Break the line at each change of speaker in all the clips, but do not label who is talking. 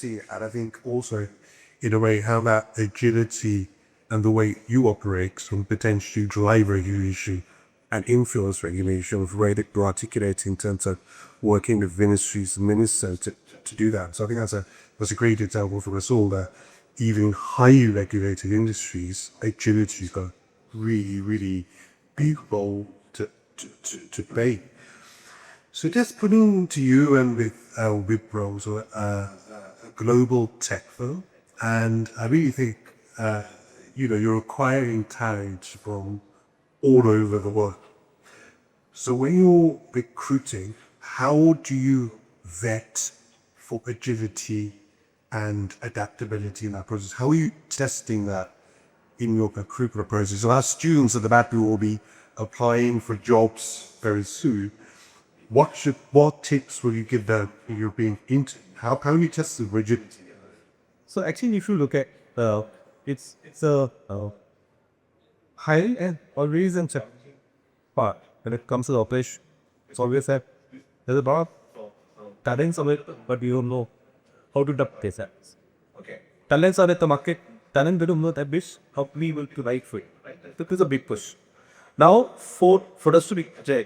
see it. And I think also, in a way, how that agility and the way you operate can potentially drive regulation and influence regulation of the way that you articulate in terms of working with ministries and ministers to do that. So I think that's a great example for us all that even highly regulated industries, agility got really, really big role to play. So just putting to you and with Wipro, so a global tech firm, and I really think you're acquiring talent from all over the world. So when you're recruiting, how do you vet for agility and adaptability in that process? How are you testing that in your recruitment process? So our students at the back will be applying for jobs very soon. What tips will you give them if you're being into? How can you test the rigidity?
So actually, if you look at it's a high and always and challenging part when it comes to the operation. It's always that there's a lot of talents available, but you don't know how to develop these talents. Okay, talents are at the market. Talent they don't know that bit. How we will to write for it. Right? This is a big push. Now, for us to be agile,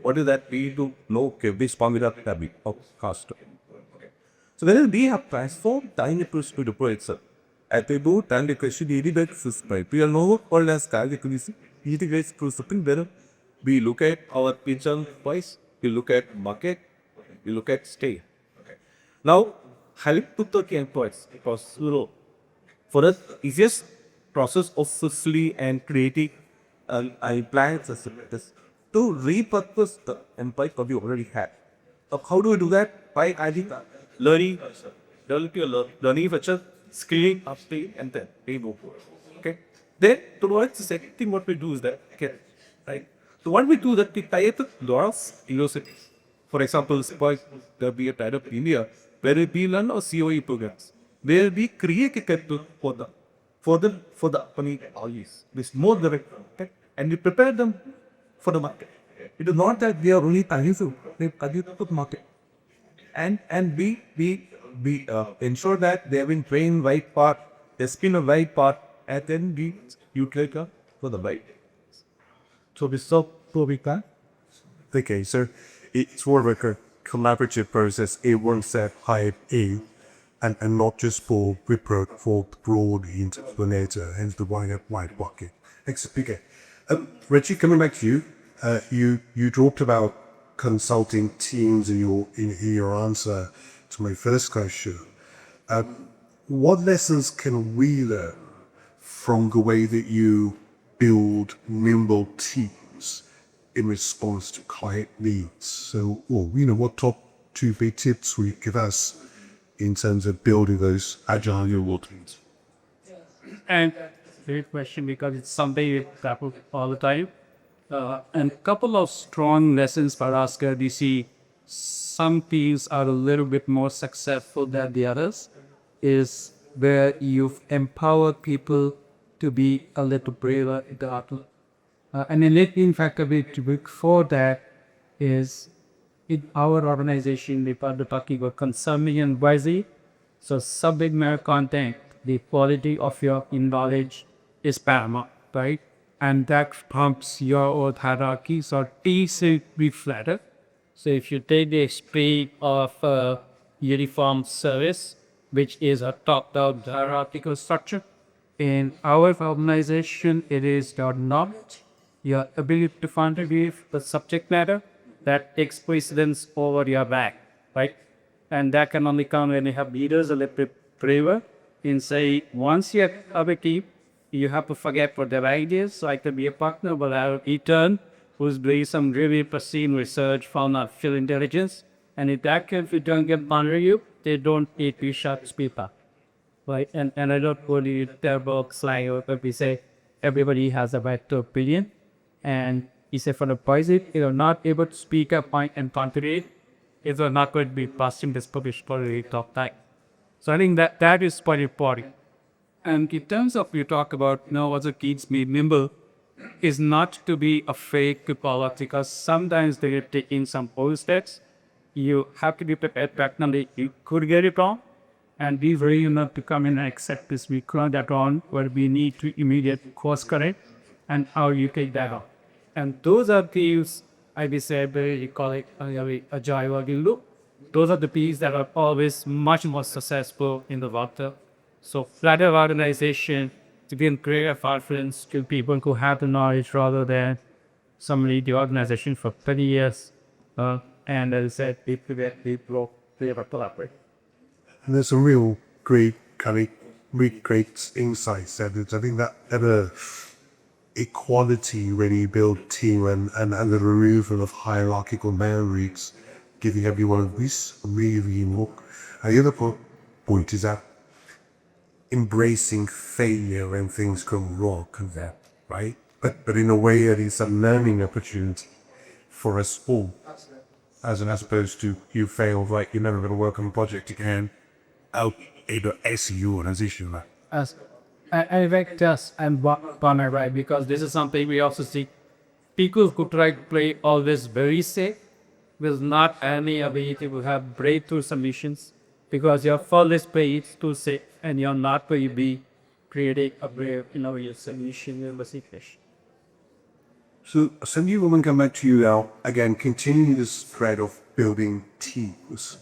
what is that we need to know? Okay, this formula can be of cost. So then we have transformed time approach to deploy itself. At the do time equation, the integrated system. We are no or less time equation. Integrates to something better. We look at our pitching price. We look at market. We look at stay. Okay. Now, help to the employees because for the easiest process of socially and creating plan system is to repurpose the employee that we already have. So how do we do that? By adding learning feature, screening, upstate, and then we move forward. Okay. Then towards the second thing, what we do is that right. So what we do that we tie up a lot of universities. For example, suppose there be a tied up in India where we learn our COE programs, where we create a curriculum for the upcoming employees with more direct contact, and we prepare them for the market. It is not that they are only passive; they continue to the market, and we ensure that they have been trained right part, they spin a right part, and then we utilize them for the right. So we stop so we can.
Okay, so it's more like a collaborative process. It works at high A, and not just for Wipro, for the broad interpreter, hence the wide bucket. Excellent. Okay. Rajeev, coming back to you, you talked about consulting teams in your answer to my first question. What lessons can we learn from the way that you build nimble teams in response to client needs? So, what top 2 big tips will you give us in terms of building those agile nimble teams?
And great question because it's something we tackle all the time. And a couple of strong lessons for us where we see some teams are a little bit more successful than the others is where you've empowered people to be a little braver in the outlook. And in fact, a bit before that is in our organization, we are talking about consuming and wisely. So subject matter content, the quality of your knowledge is paramount, right? And that prompts your own hierarchy. So teams will be flatter. So if you take the speed of a uniform service, which is a top-down hierarchical structure, in our organization, it is your knowledge, your ability to contribute the subject matter that takes precedence over your back, right? And that can only come when you have leaders a little bit braver in say, once you have a team, you have to forget what their ideas. So I can be a partner, but I'll return who's doing some really perceived research, found artificial intelligence. And if that if you don't get under you, they don't need to shut speaker. Right? And I don't really terrible slang but we say everybody has a right to opinion. And he said for the poison, you're not able to speak a point and contribute, if you're not going to be passing this published for a top time. So I think that is quite important. And in terms of you talk about what the kids be nimble, is not to be afraid to call out because sometimes they're taking some old steps. You have to be prepared practically. You could get it wrong. and be brave enough to come in and accept this. We turn that on where we need to immediate course correct and how you take that on. And those are teams, I will say, you call it agile working loop. Those are the teams that are always much more successful in the water. So flatter organization to be in greater preference to people who have the knowledge rather than somebody the organization for 30 years. And as I said, people collaborate.
And there's a real great really great insights there. I think that equality when you build team and the removal of hierarchical boundaries, giving everyone this really look. And the other point is that embracing failure when things go wrong, right? But in a way that it's a learning opportunity for us all, as opposed to you failed, like you're never going to work on a project again. Out either SEO organization.
As I fact, yes, I'm right, because this is something we also see. People who try to play always very safe will not any ability to have breakthrough solutions, because your fullest play is too safe and you're not going to be creating a brave, solution in the situation.
So, Sanjiv, we'll come back to you now. Again, continuing this thread of building teams.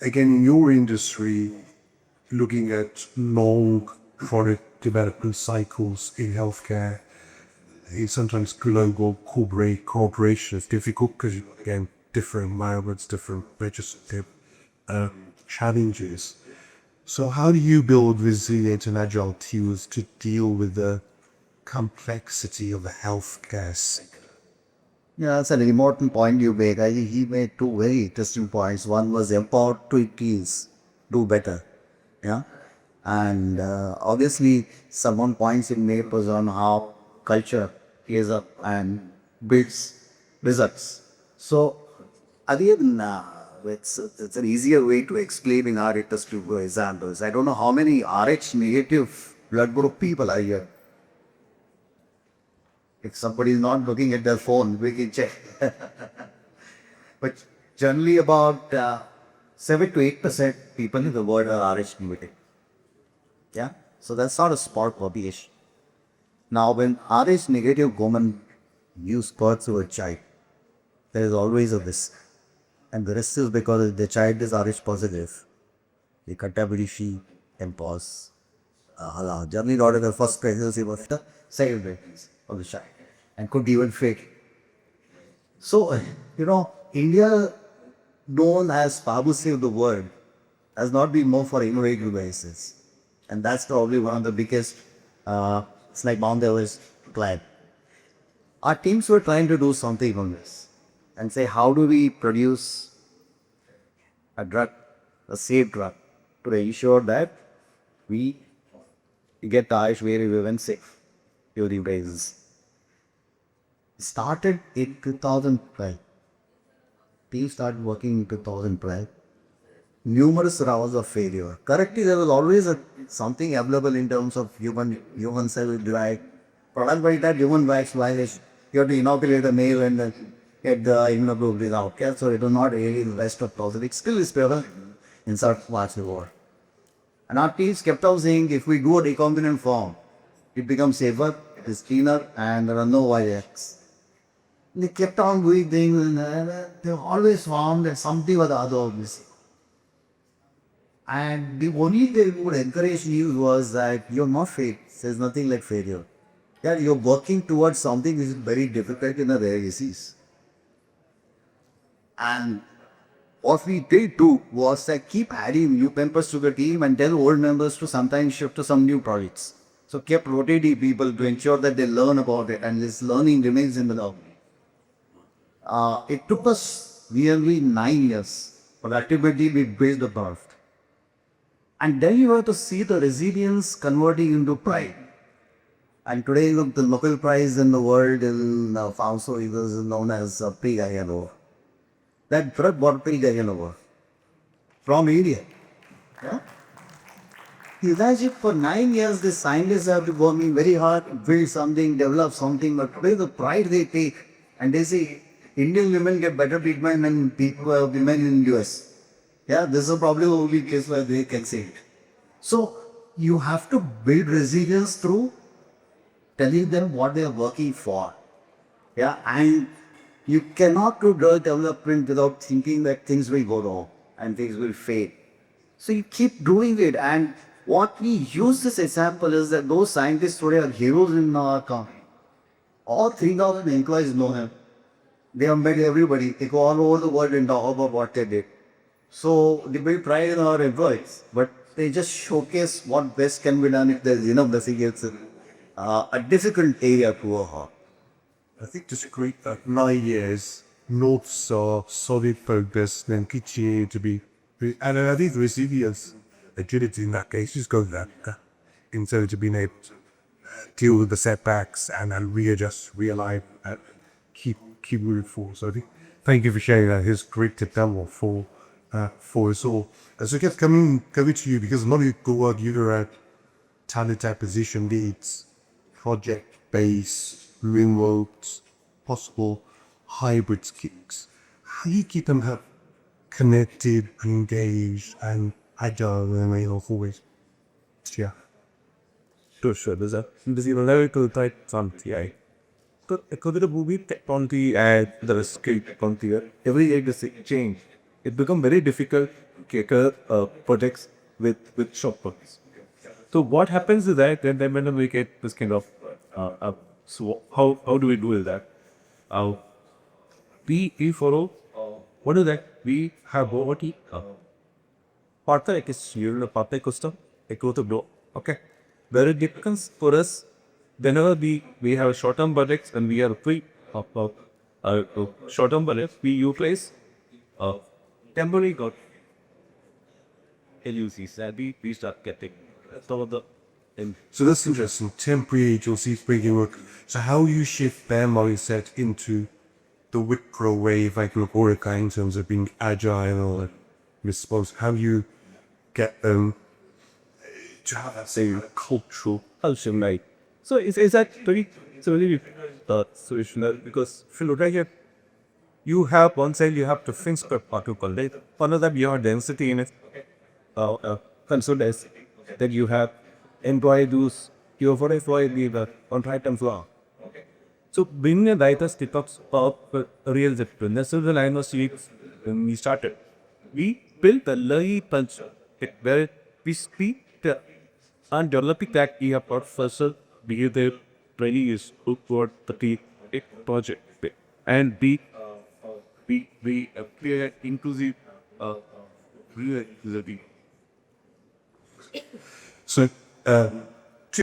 Again, in your industry, looking at long product development cycles in healthcare, it's sometimes global cooperation is difficult because, again, different environments, different legislative challenges. So how do you build resilient and agile teams to deal with the complexity of the healthcare sector?
Yeah, that's an important point you make. I think he made two very interesting points. One was empower to teams do better. Yeah. And obviously, someone points in made was on how culture is up and builds results. So, again, it's an easier way to explain in our industry examples. I don't know how many RH negative blood group people are here. If somebody is not looking at their phone, we can check. But generally about 7 to 8% people in the world are RH negative. Yeah? So that's not a small population. Now when RH negative woman gives birth to a child, there is always a risk. And the risk is because the child is RH positive. The contability can pause. Generally not in the first pregnancy, but the second pregnancy of the child. And could even fake. So, India, known as pharmacy of the world, has not been known for innovative devices. And that's probably one of the biggest, it's like Mount Everest climb. Our teams were trying to do something on this and say, how do we produce a drug, a safe drug, to ensure that we get the Ayush very well safe during basis. Started in 2012. Team started working in 2012. Numerous rounds of failure. Correctly, there was always something available in terms of human cell derived product, but that human wax virus, you have to inoculate the male and then get the immunoglobulin out. Okay? So it was not really the best of those. It still is prevalent in certain parts of the world. And our teams kept on saying if we do a recombinant form, it becomes safer, it is cleaner, and there are no YX. They kept on doing things, and they always found that something or the other was missing. And the only thing they would encourage you was that you're not failed. There's nothing like failure. Yeah, you're working towards something which is very difficult in a rare disease. And what we did do was that keep adding new members to the team and tell old members to sometimes shift to some new projects. So kept rotating people to ensure that they learn about it, and this learning remains in the lab. It took us nearly 9 years, but ultimately we built the product. And then you have to see the resilience converting into pride. And today, look, the Nobel Prize in the world in pharmaceutical is known as Prix Galliano. That drug bought Prix Galliano from India. Yeah? Imagine for 9 years, the scientists have to work very hard, build something, develop something, but today the pride they take, and they say Indian women get better treatment than women in US. Yeah, this is probably the only case where they can say it. So you have to build resilience through telling them what they are working for. Yeah, and you cannot do drug development without thinking that things will go wrong and things will fail. So you keep doing it. And what we use this example is that those scientists today are heroes in our company. All 3,000 employees know him. They have met everybody. They go all over the world and talk about what they did. So they build pride in our employees, but they just showcase what best can be done if there's enough nothing else in a difficult area to work on.
I think just great that 9 years, North Star, solid focus, then continue to be, and I think resilience, agility in that case, just goes that, instead of being able to deal with the setbacks and then readjust, realign, and keep moving forward. So I think, thank you for sharing that. It's great to demo for us all. So I guess coming to you, because a lot of good work you're at talent acquisition leads, project-based, remote, possible hybrid gigs. How do you keep them connected, engaged, and agile and always? Yeah.
Sure. There's a lyrical type something. Because the movie technology and the skill technology, every year the change. It becomes very difficult to get projects with shop projects. So what happens is that then when we get this kind of so how do we do that? We follow what is that? We have what partner ecosystem, partner ecosystem, ecosystem. Okay, where it becomes for us whenever we have short-term budgets and we are free of short-term budgets, we utilize temporary got LUCs and we start getting some of the.
So that's interesting. Temporary agencies bringing work. So how you shift their mindset into the Wipro way, like Orica, in terms of being agile and responsive? How you get them to have that same cultural?
Right. So is that very solution because if you look at here, you have one side you have to fix per particle, right? Another you have density in it. Consider as that you have employee dues, you for employee leave on right and floor. So bringing a writer step up real discipline. That's the line of weeks when we started. We built a learning culture where we speak and developing that we have got first behavior training is toward the project and we clear inclusive real.
So